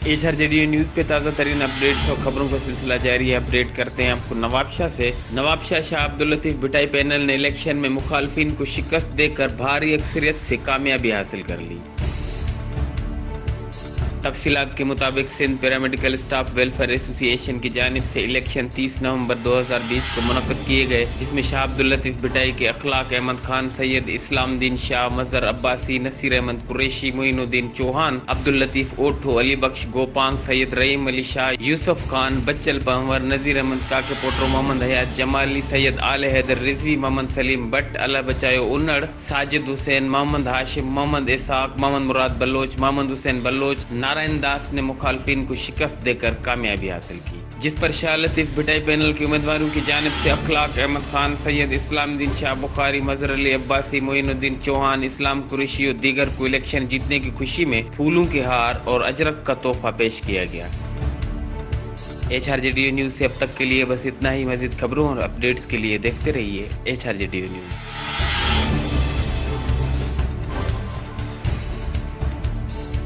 HRJDU news पे ताज़ा तरीन अपडेट्स और खबरों का सिलसिला जारी है। अपडेट करते हैं आपको नवाबशाह से। नवाबशाह शाह अब्दुल लतीफ भिटाई पैनल ने इलेक्शन में मुखालफिन को शिकस्त देकर भारी अक्सरियत से कामयाबी हासिल कर ली। तफसीलात के मुताबिक Sindh paramedical staff welfare association की जानिब से इलेक्शन 30 नवंबर 2020 को मुनक़्क़द किए गए, जिसमें शाह अब्दुल लतीफ भिटाई के अखलाक अहमद खान, सैयद इस्लामुद्दीन शाह, मजहर अब्बासी, नसीर अहमद कुरैशी, मोइनुद्दीन चौहान, अब्दुल लतीफ ओठो, अली बख्श गोपांग, सैयद रहीम अली शाह, यूसुफ खान, बच्चल पंवर, नजीर अहमद काके पोटो, मोहम्मद हयात जमाली, सैयद आले हैदर रिजवी, मोहम्मद सलीम भट्ट, अल्लाह बचायो उन्नड़, साजिद हुसैन, मोहम्मद हाशिम, मोहम्मद इसाक, मोहम्मद मुराद बलोच, मोहम्मद हुसैन बलोच, नारायण दास ने मुखालफिन को शिकस्त देकर कामयाबी हासिल की, जिस पर शाह लतीफ भिटाई पैनल के उम्मीदवारों की जानिब से अखलाक अहमद खान, सैयद इस्लामुद्दीन शाह बुखारी, मजहर अली अब्बासी, मोइनुद्दीन चौहान, इस्लाम कुरैशी और दीगर को इलेक्शन जीतने की खुशी में फूलों के हार और अजरक का तोहफा पेश किया गया। HRJDU न्यूज से अब तक के लिए बस इतना ही। मज़ीद खबरों और अपडेट्स के लिए देखते रहिए HRJDU न्यूज।